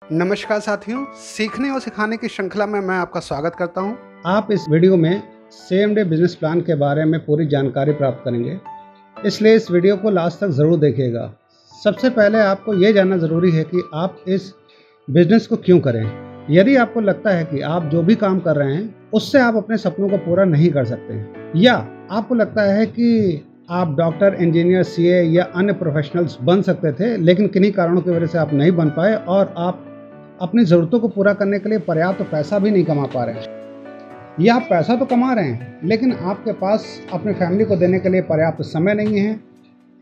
नमस्कार साथियों, सीखने और सिखाने की श्रृंखला में मैं आपका स्वागत करता हूं। आप इस वीडियो में सेम डे बिजनेस प्लान के बारे में पूरी जानकारी प्राप्त करेंगे, इसलिए इस वीडियो को लास्ट तक ज़रूर देखिएगा। सबसे पहले आपको ये जानना ज़रूरी है कि आप इस बिजनेस को क्यों करें। यदि आपको लगता है कि आप जो भी काम कर रहे हैं उससे आप अपने सपनों को पूरा नहीं कर सकते, या आपको लगता है कि आप डॉक्टर, इंजीनियर, सीए या अन्य प्रोफेशनल्स बन सकते थे, लेकिन किन्हीं कारणों की वजह से आप नहीं बन पाए और आप अपनी ज़रूरतों को पूरा करने के लिए पर्याप्त पैसा भी नहीं कमा पा रहे हैं, या आप पैसा तो कमा रहे हैं लेकिन आपके पास अपनी फैमिली को देने के लिए पर्याप्त समय नहीं है,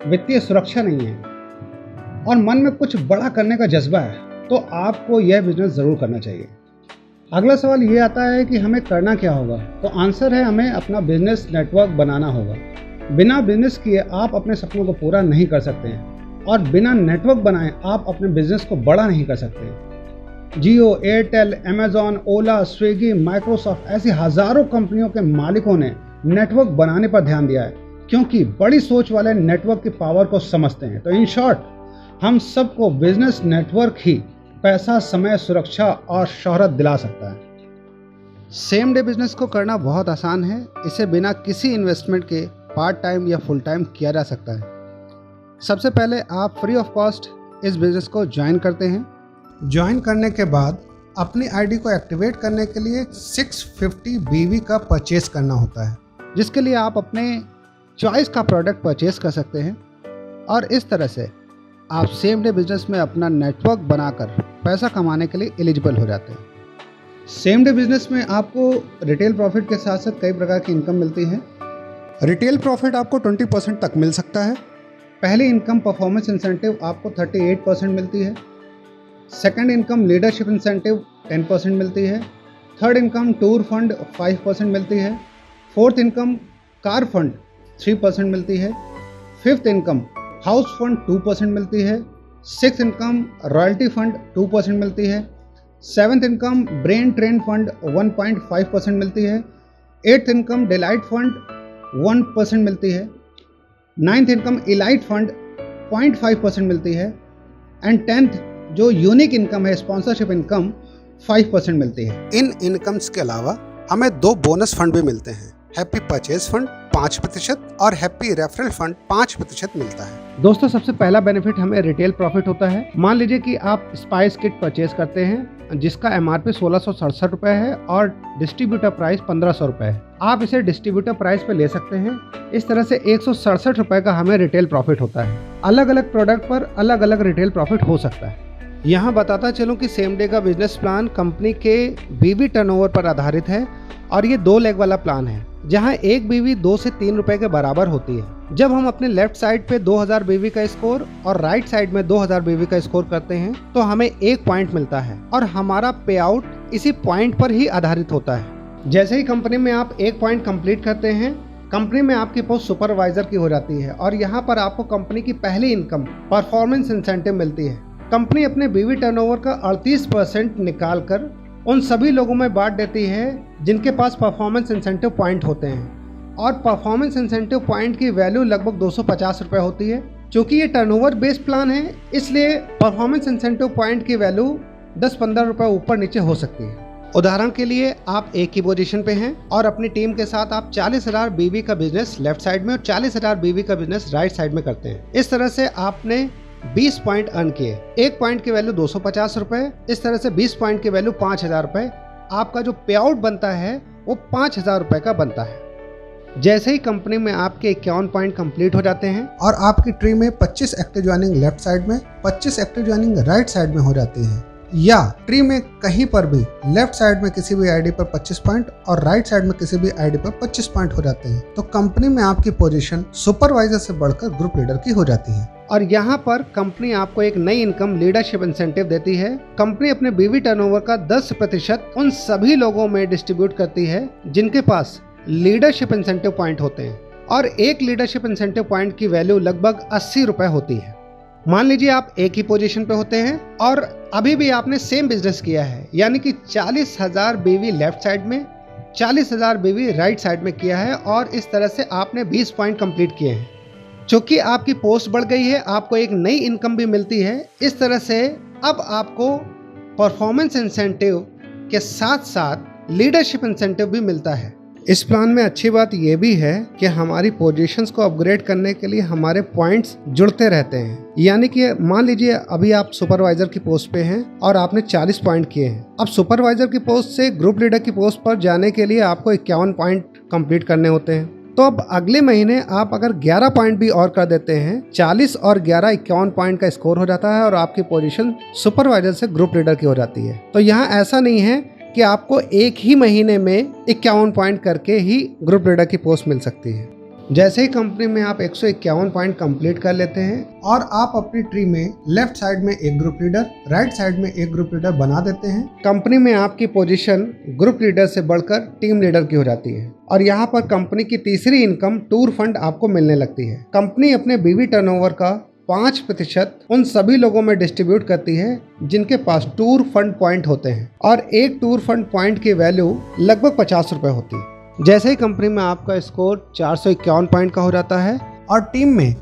वित्तीय सुरक्षा नहीं है और मन में कुछ बड़ा करने का जज्बा है, तो आपको यह बिजनेस ज़रूर करना चाहिए। अगला सवाल ये आता है कि हमें करना क्या होगा, तो आंसर है हमें अपना बिजनेस नेटवर्क बनाना होगा। बिना बिजनेस किए आप अपने सपनों को पूरा नहीं कर सकते हैं और बिना नेटवर्क बनाए आप अपने बिजनेस को बड़ा नहीं कर सकते हैं। जियो, एयरटेल, अमेजॉन, ओला, स्विगी, माइक्रोसॉफ्ट ऐसी हजारों कंपनियों के मालिकों ने नेटवर्क बनाने पर ध्यान दिया है, क्योंकि बड़ी सोच वाले नेटवर्क की पावर को समझते हैं। तो इन शॉर्ट, हम सबको बिजनेस नेटवर्क ही पैसा, समय, सुरक्षा और शोहरत दिला सकता है। सेम डे बिजनेस को करना बहुत आसान है। इसे बिना किसी इन्वेस्टमेंट के पार्ट टाइम या फुल टाइम किया जा सकता है। सबसे पहले आप फ्री ऑफ कॉस्ट इस बिजनेस को ज्वाइन करते हैं। ज्वाइन करने के बाद अपनी आईडी को एक्टिवेट करने के लिए 650 BV का परचेस करना होता है, जिसके लिए आप अपने चॉइस का प्रोडक्ट परचेस कर सकते हैं और इस तरह से आप सेम डे बिजनेस में अपना नेटवर्क बनाकर पैसा कमाने के लिए एलिजिबल हो जाते हैं। सेम डे बिजनेस में आपको रिटेल प्रॉफिट के साथ साथ कई प्रकार की इनकम मिलती है। रिटेल प्रॉफिट आपको 20% तक मिल सकता है। पहली इनकम परफॉर्मेंस इंसेंटिव आपको 38% मिलती है। सेकंड इनकम लीडरशिप इंसेंटिव 10% मिलती है। थर्ड इनकम टूर फंड 5% मिलती है। फोर्थ इनकम कार फंड 3% मिलती है। फिफ्थ इनकम हाउस फंड 2% मिलती है। सिक्स्थ इनकम रॉयल्टी फंड 2% मिलती है। Seventh income brain train fund 1.5% मिलती है। एट्थ इनकम डिलाइट फंड 1% मिलती है। नाइन्थ इनकम इलाइट फंड 0.5% मिलती है एंड टेंथ जो यूनिक इनकम है, स्पॉन्सरशिप इनकम 5% मिलती है। इन इनकम्स के अलावा हमें 2 बोनस फंड भी मिलते हैं। हैप्पी परचेज फंड 5% और हैप्पी रेफरल फंड 5% मिलता है। दोस्तों, सबसे पहला बेनिफिट हमें रिटेल प्रॉफिट होता है। मान लीजिए कि आप स्पाइस किट परचेज करते हैं जिसका MRP 1667 रुपए है और डिस्ट्रीब्यूटर प्राइस 1500 रुपए है। आप इसे डिस्ट्रीब्यूटर प्राइस पे ले सकते हैं। इस तरह से 167 रुपए का हमें रिटेल प्रॉफिट होता है। अलग अलग प्रोडक्ट पर अलग अलग रिटेल प्रॉफिट हो सकता है। यहाँ बताता चलूँ कि सेम डे का बिजनेस प्लान कंपनी के BV टर्नओवर पर आधारित है और ये 2 लेग वाला प्लान है, जहाँ एक BV 2 से 3 रुपए के बराबर होती है। जब हम अपने लेफ्ट साइड पे 2000 BV का स्कोर और राइट साइड में 2000 BV का स्कोर करते हैं तो हमें 1 पॉइंट मिलता है और हमारा पे आउट इसी पॉइंट पर ही आधारित होता है। जैसे ही कंपनी में आप 1 पॉइंट कंप्लीट करते हैं, कंपनी में आपकी पोस्ट सुपरवाइजर की हो जाती है और यहाँ पर आपको कंपनी की पहली इनकम परफॉर्मेंस इंसेंटिव मिलती है। कंपनी अपने BV टर्नओवर का 38% निकाल कर उन सभी लोगों में बांट देती है जिनके पास परफॉर्मेंस इंसेंटिव पॉइंट होते हैं और परफॉर्मेंस इंसेंटिव पॉइंट की वैल्यू लगभग 250 रुपये होती है। क्योंकि ये टर्नओवर बेस्ड प्लान है, इसलिए परफॉर्मेंस इंसेंटिव पॉइंट की वैल्यू 10-15 रुपये ऊपर नीचे हो सकती है। उदाहरण के लिए आप एक ही पोजीशन पे हैं और अपनी टीम के साथ आप 40,000 BV का बिजनेस लेफ्ट साइड में और 40,000 BV का बिजनेस राइट साइड में करते हैं। इस तरह से आपने 20 पॉइंट अर्न किए। 1 पॉइंट की वैल्यू 250 रुपए, इस तरह से 20 पॉइंट की वैल्यू 5000 रुपए। आपका जो पे आउट बनता है वो 5000 रुपए का बनता है। जैसे ही कंपनी में आपके 51 पॉइंट कंप्लीट हो जाते हैं और आपकी ट्री में 25 एक्टिव ज्वाइनिंग लेफ्ट साइड में, 25 एक्टिव ज्वाइनिंग राइट साइड में हो जाती है, या ट्री में कहीं पर भी लेफ्ट साइड में किसी भी आईडी पर 25 पॉइंट और राइट साइड में किसी भी आईडी पर 25 पॉइंट हो जाते हैं, तो कंपनी में आपकी पोजीशन सुपरवाइजर से बढ़कर ग्रुप लीडर की हो जाती है। और यहाँ पर कंपनी आपको एक नई इनकम लीडरशिप इंसेंटिव देती है। कंपनी अपने BV टर्नओवर का 10% उन सभी लोगों में डिस्ट्रीब्यूट करती है जिनके पास लीडरशिप इंसेंटिव पॉइंट होते हैं और एक लीडरशिप इंसेंटिव पॉइंट की वैल्यू लगभग 80 रुपए होती है। मान लीजिए आप एक ही पोजीशन पे होते हैं और अभी भी आपने सेम बिजनेस किया है, यानी कि 40,000 BV लेफ्ट साइड में, 40,000 BV राइट साइड में किया है और इस तरह से आपने 20 पॉइंट कंप्लीट किए हैं। चूंकि आपकी पोस्ट बढ़ गई है, आपको एक नई इनकम भी मिलती है। इस तरह से अब आपको परफॉर्मेंस इंसेंटिव के साथ साथ लीडरशिप इंसेंटिव भी मिलता है। इस प्लान में अच्छी बात यह भी है कि हमारी पोजीशंस को अपग्रेड करने के लिए हमारे पॉइंट्स जुड़ते रहते हैं। यानी कि मान लीजिए अभी आप सुपरवाइजर की पोस्ट पे हैं और आपने 40 पॉइंट किए हैं। अब सुपरवाइजर की पोस्ट से ग्रुप लीडर की पोस्ट पर जाने के लिए आपको 51 पॉइंट कंप्लीट करने होते हैं। तो अब अगले महीने आप अगर 11 पॉइंट भी और कर देते हैं, 40 और 11 51 पॉइंट का स्कोर हो जाता है और आपकी पोजीशन सुपरवाइजर से ग्रुप लीडर की हो जाती है। तो यहाँ ऐसा नहीं है कि आपको एक ही महीने में 51 पॉइंट करके ही ग्रुप लीडर की पोस्ट मिल सकती है। जैसे ही कंपनी में आप 151 पॉइंट कंप्लीट कर लेते हैं और आप अपनी ट्री में लेफ्ट साइड में एक ग्रुप लीडर, राइट साइड में एक ग्रुप लीडर बना देते हैं, कंपनी में आपकी पोजीशन ग्रुप लीडर से बढ़कर टीम लीडर की हो जाती है। और यहाँ पर कंपनी की तीसरी इनकम टूर फंड आपको मिलने लगती है। कंपनी अपने बीवी टर्नओवर का 5% उन सभी लोगों में डिस्ट्रीब्यूट करती है जिनके पास टूर फंड पॉइंट होते हैं और एक टूर फंड पॉइंट की वैल्यू लगभग 50 रुपए होती है। जैसे ही कंपनी में आपका स्कोर 451 पॉइंट का हो जाता है और टीम में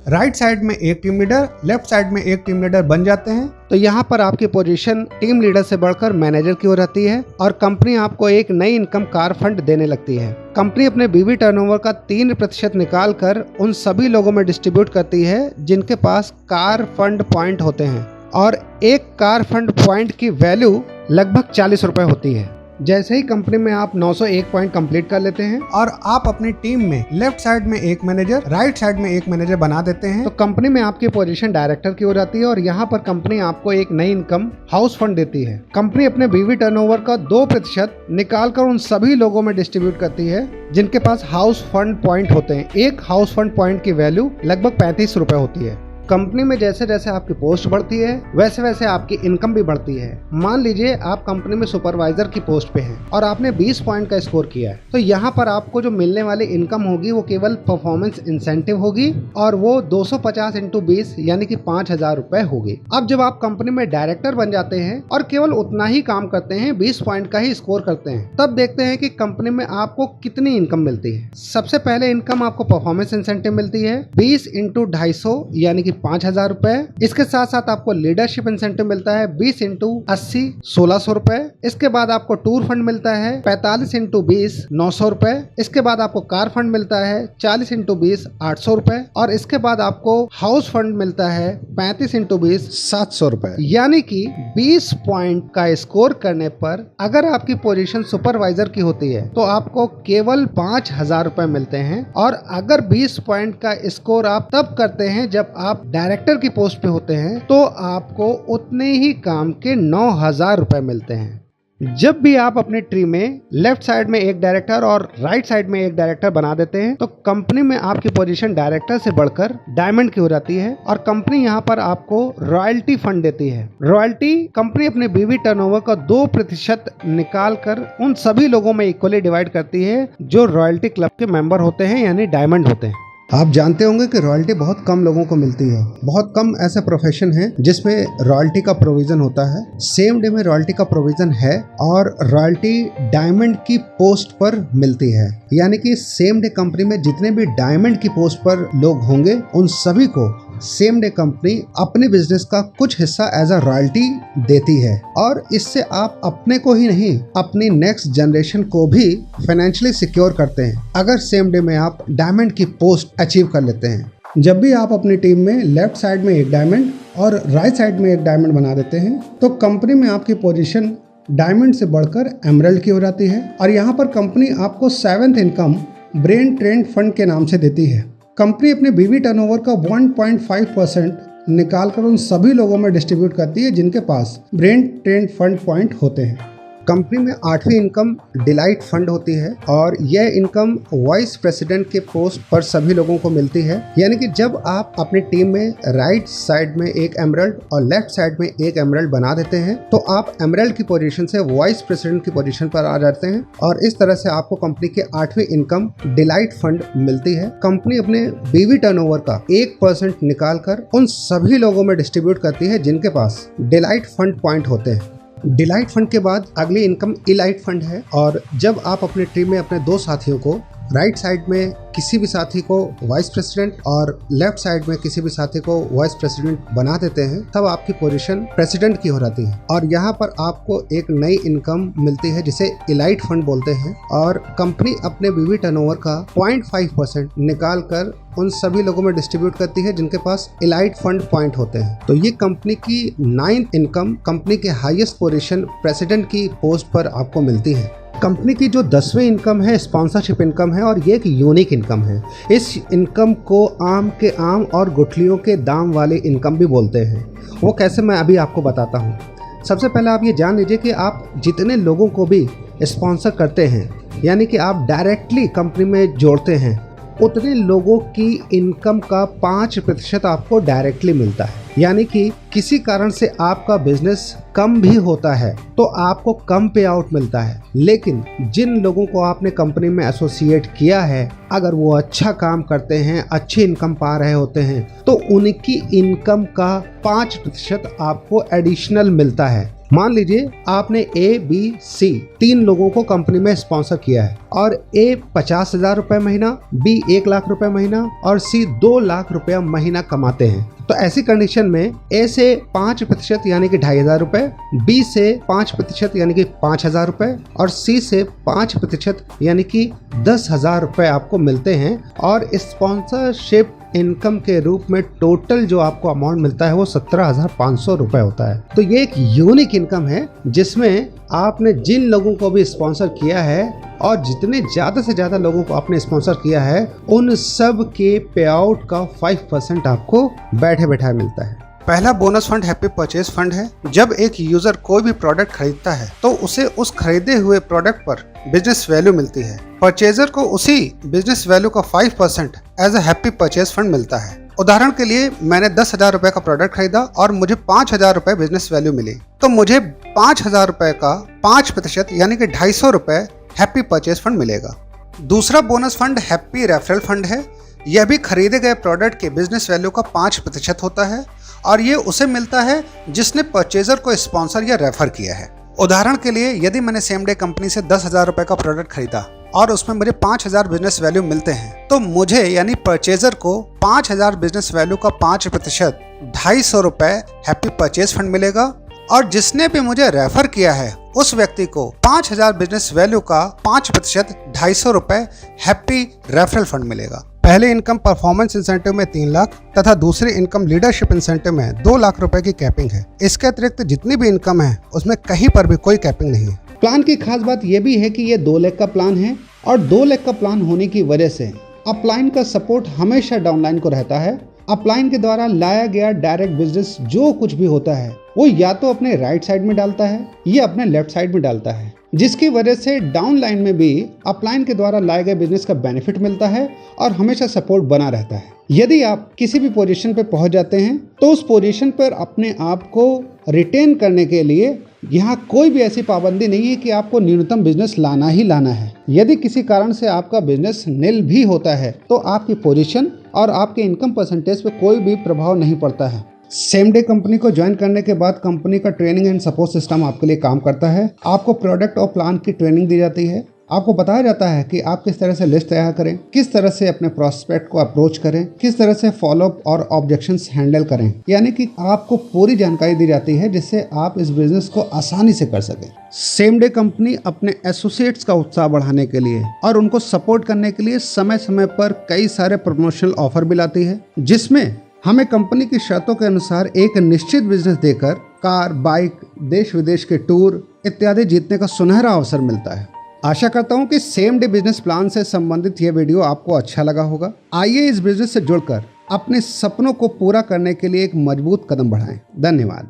राइट साइड में एक टीम लीडर, लेफ्ट साइड में एक टीम लीडर बन जाते हैं, तो यहाँ पर आपकी पोजीशन टीम लीडर से बढ़कर मैनेजर की हो जाती है और कंपनी आपको एक नई इनकम कार फंड देने लगती है। कंपनी अपने बीवी टर्नओवर का 3% निकाल कर उन सभी लोगों में डिस्ट्रीब्यूट करती है जिनके पास कार फंड पॉइंट होते हैं और एक कार फंड पॉइंट की वैल्यू लगभग 40 रुपए होती है। जैसे ही कंपनी में आप 901 पॉइंट कंप्लीट कर लेते हैं और आप अपनी टीम में लेफ्ट साइड में एक मैनेजर, राइट साइड में एक मैनेजर बना देते हैं, तो कंपनी में आपकी पोजीशन डायरेक्टर की हो जाती है और यहाँ पर कंपनी आपको एक नई इनकम हाउस फंड देती है। कंपनी अपने बीवी टर्नओवर का 2% निकाल कर उन सभी लोगों में डिस्ट्रीब्यूट करती है जिनके पास हाउस फंड पॉइंट होते हैं। एक हाउस फंड पॉइंट की वैल्यू लगभग 35 रुपए होती है। कंपनी में जैसे जैसे आपकी पोस्ट बढ़ती है वैसे वैसे आपकी इनकम भी बढ़ती है। मान लीजिए आप कंपनी में सुपरवाइजर की पोस्ट पे हैं और आपने 20 पॉइंट का स्कोर किया है, तो यहाँ पर आपको जो मिलने वाली इनकम होगी वो केवल परफॉर्मेंस इंसेंटिव होगी और वो 250 × 20 यानी कि 5000 रुपए होगी। अब जब आप कंपनी में डायरेक्टर बन जाते हैं और केवल उतना ही काम करते हैं, 20 पॉइंट का ही स्कोर करते हैं, तब देखते हैं कि कंपनी में आपको कितनी इनकम मिलती है। सबसे पहले इनकम आपको परफॉर्मेंस इंसेंटिव मिलती है 20 × 250 यानी कि 5000 रुपए। इसके साथ साथ आपको लीडरशिप इंसेंटिव मिलता है 20 × 80 1600 रुपए। इसके बाद आपको टूर फंड मिलता है 45 × 20 900 रुपए। इसके बाद आपको कार फंड मिलता है 40 × 20 800 रुपए और इसके बाद आपको हाउस फंड मिलता है 35 × 20 700 रुपए। यानी कि 20 पॉइंट का स्कोर करने पर अगर आपकी पोजीशन सुपरवाइजर की होती है तो आपको केवल 5000 रुपए मिलते हैं और अगर 20 पॉइंट का स्कोर आप तब करते हैं जब आप डायरेक्टर की पोस्ट पे होते हैं तो आपको उतने ही काम के 9000 रुपए मिलते हैं। जब भी आप अपने ट्री में लेफ्ट साइड में एक डायरेक्टर और राइट साइड में एक डायरेक्टर बना देते हैं तो कंपनी में आपकी पोजीशन डायरेक्टर से बढ़कर डायमंड की हो जाती है और कंपनी यहाँ पर आपको रॉयल्टी फंड देती है। रॉयल्टी कंपनी अपने बीवी टर्नओवर का 2% निकाल कर उन सभी लोगों में इक्वली डिवाइड करती है जो रॉयल्टी क्लब के मेंबर होते हैं यानी डायमंड होते हैं। आप जानते होंगे कि रॉयल्टी बहुत कम लोगों को मिलती है। बहुत कम ऐसे प्रोफेशन है जिसमें रॉयल्टी का प्रोविजन होता है। सेम डे में रॉयल्टी का प्रोविजन है और रॉयल्टी डायमंड की पोस्ट पर मिलती है। यानी कि सेम डे कंपनी में जितने भी डायमंड की पोस्ट पर लोग होंगे उन सभी को सेम डे कंपनी अपने बिजनेस का कुछ हिस्सा एज अ रॉयल्टी देती है और इससे आप अपने को ही नहीं अपनी नेक्स्ट जनरेशन को भी फाइनेंशियली सिक्योर करते हैं अगर सेम डे में आप डायमंड की पोस्ट अचीव कर लेते हैं। जब भी आप अपनी टीम में लेफ्ट साइड में एक डायमंड और राइट साइड में एक डायमंड बना देते हैं तो कंपनी में आपकी पोजीशन डायमंड से बढ़कर एमरल्ड की हो जाती है और यहाँ पर कंपनी आपको 7th income brain trend fund के नाम से देती है। कंपनी अपने बीवी टर्नओवर का 1.5% निकाल कर उन सभी लोगों में डिस्ट्रीब्यूट करती है जिनके पास ब्रेन ट्रेंड फंड पॉइंट होते हैं। कंपनी में 8वीं इनकम डिलाइट फंड होती है और यह इनकम वाइस प्रेसिडेंट के पोस्ट पर सभी लोगों को मिलती है। यानी कि जब आप अपनी टीम में राइट साइड में एक एमरल्ड और लेफ्ट साइड में एक एमरल्ड बना देते हैं तो आप एमरल्ड की पोजीशन से वाइस प्रेसिडेंट की पोजीशन पर आ जाते हैं और इस तरह से आपको कंपनी के 8वीं इनकम डिलाइट फंड मिलती है। कंपनी अपने बीवी टर्नओवर का 1% निकाल कर उन सभी लोगों में डिस्ट्रीब्यूट करती है जिनके पास डिलाइट फंड पॉइंट होते हैं। डिलाइट फंड के बाद अगली इनकम इलाइट फंड है और जब आप अपने टीम में अपने 2 साथियों को राइट साइड में किसी भी साथी को वाइस प्रेसिडेंट और लेफ्ट साइड में किसी भी साथी को वाइस प्रेसिडेंट बना देते हैं, तब आपकी पोजीशन प्रेसिडेंट की हो जाती है और यहाँ पर आपको एक नई इनकम मिलती है जिसे इलाइट फंड बोलते हैं। और कंपनी अपने बीवी टर्नओवर का 0.5% निकाल कर उन सभी लोगों में डिस्ट्रीब्यूट करती है जिनके पास इलाइट फंड पॉइंट होते हैं। तो ये कंपनी की 9th इनकम, कंपनी के हाईएस्ट पोजीशन प्रेसिडेंट की पोस्ट पर आपको मिलती है। कंपनी की जो 10वीं इनकम है स्पॉन्सरशिप इनकम है और ये एक यूनिक इनकम है। इस इनकम को आम के आम और गुठलियों के दाम वाली इनकम भी बोलते हैं। वो कैसे, मैं अभी आपको बताता हूँ। सबसे पहले आप ये जान लीजिए कि आप जितने लोगों को भी स्पॉन्सर करते हैं, यानी कि आप डायरेक्टली कंपनी में जोड़ते हैं, उतने लोगों की इनकम का 5% आपको डायरेक्टली मिलता है। यानी कि किसी कारण से आपका बिजनेस कम भी होता है तो आपको कम पे आउट मिलता है, लेकिन जिन लोगों को आपने कंपनी में एसोसिएट किया है, अगर वो अच्छा काम करते हैं, अच्छी इनकम पा रहे होते हैं, तो उनकी इनकम का 5% आपको एडिशनल मिलता है। मान लीजिए आपने A, B, C 3 लोगों को कंपनी में स्पॉन्सर किया है और A 50,000 रुपये महीना, B 1 लाख रुपए महीना और C 2 लाख रुपया महीना कमाते हैं। तो ऐसी कंडीशन में A से 5% यानी कि 2,500 रुपये, B से 5% यानी कि 5,000 रुपये और C से 5% यानी कि 10,000 रुपये आपको मिलते हैं। और स्पॉन्सरशिप इनकम के रूप में टोटल जो आपको अमाउंट मिलता है वो 17,500 रुपये होता है। तो ये एक यूनिक इनकम है जिसमें आपने जिन लोगों को भी स्पॉन्सर किया है और जितने ज़्यादा से ज़्यादा लोगों को आपने स्पॉन्सर किया है, उन सब के पे आउट का 5% आपको बैठे बैठाए मिलता है। पहला bonus fund happy purchase fund है। जब एक यूजर कोई भी प्रोडक्ट खरीदता है तो उसे उस खरीदे हुए प्रोडक्ट पर बिजनेस वैल्यू मिलती है। परचेजर को उसी बिजनेस वैल्यू का 5% as a happy purchase fund मिलता है। उदाहरण के लिए मैंने 10,000 रुपए का प्रोडक्ट खरीदा और मुझे 5,000 रुपए बिजनेस वैल्यू मिली, तो मुझे 5,000 रुपए का 5% यानी कि 250 रुपए हैप्पी परचेज फंड मिलेगा। दूसरा bonus fund happy referral fund है। यह भी खरीदे गए प्रोडक्ट के बिजनेस वैल्यू का 5% होता है और ये उसे मिलता है जिसने परचेजर को स्पॉन्सर या रेफर किया है। उदाहरण के लिए यदि मैंने सेम डे कंपनी से 10,000 रुपए का प्रोडक्ट खरीदा और उसमें मुझे 5,000 बिजनेस वैल्यू मिलते हैं, तो मुझे यानी परचेजर को 5,000 बिजनेस वैल्यू का 5% 250 रुपए हैप्पी परचेज फंड मिलेगा और जिसने भी मुझे रेफर किया है उस व्यक्ति को 5,000 बिजनेस वैल्यू का 5% 250 रुपए हैप्पी रेफरल फंड मिलेगा। पहले इनकम परफॉर्मेंस इंसेंटिव में 3 लाख तथा दूसरी इनकम लीडरशिप इंसेंटिव में 2 लाख रुपए की कैपिंग है। इसके अतिरिक्त जितनी भी इनकम है उसमें कहीं पर भी कोई कैपिंग नहीं है। प्लान की खास बात यह भी है कि ये 2 लेग का प्लान है और 2 लेग का प्लान होने की वजह से अपलाइन का सपोर्ट हमेशा डाउनलाइन को रहता है। अपलाइन के द्वारा लाया गया डायरेक्ट बिजनेस जो कुछ भी होता है वो या तो अपने राइट साइड में डालता है या अपने लेफ्ट साइड में डालता है, जिसकी वजह से डाउनलाइन में भी अपलाइन के द्वारा लाए गए बिजनेस का बेनिफिट मिलता है और हमेशा सपोर्ट बना रहता है। यदि आप किसी भी पोजीशन पर पहुंच जाते हैं तो उस पोजीशन पर अपने आप को रिटेन करने के लिए यहाँ कोई भी ऐसी पाबंदी नहीं है कि आपको न्यूनतम बिजनेस लाना ही लाना है। यदि किसी कारण से आपका बिजनेस निल भी होता है तो आपकी पोजीशन और आपके इनकम परसेंटेज पे कोई भी प्रभाव नहीं पड़ता है। सेम डे कंपनी को ज्वाइन करने के बाद कंपनी का ट्रेनिंग एंड सपोर्ट सिस्टम आपके लिए काम करता है। आपको प्रोडक्ट और प्लान की ट्रेनिंग दी जाती है। आपको बताया जाता है कि आप किस तरह से लिस्ट तैयार करें, किस तरह से अपने प्रोस्पेक्ट को अप्रोच करें, किस तरह से फॉलोअप और ऑब्जेक्शंस हैंडल करें। यानी कि आपको पूरी जानकारी दी जाती है जिससे आप इस बिजनेस को आसानी से कर सकें। सेम डे कंपनी अपने एसोसिएट्स का उत्साह बढ़ाने के लिए और उनको सपोर्ट करने के लिए समय समय पर कई सारे प्रमोशनल ऑफर भी लाती है, जिसमें हमें कंपनी की शर्तों के अनुसार एक निश्चित बिजनेस देकर कार, बाइक, देश विदेश के टूर इत्यादि जीतने का सुनहरा अवसर मिलता है। आशा करता हूं कि सेम डे बिजनेस प्लान से संबंधित यह वीडियो आपको अच्छा लगा होगा। आइए इस बिजनेस से जुड़कर अपने सपनों को पूरा करने के लिए एक मजबूत कदम बढ़ाएं। धन्यवाद।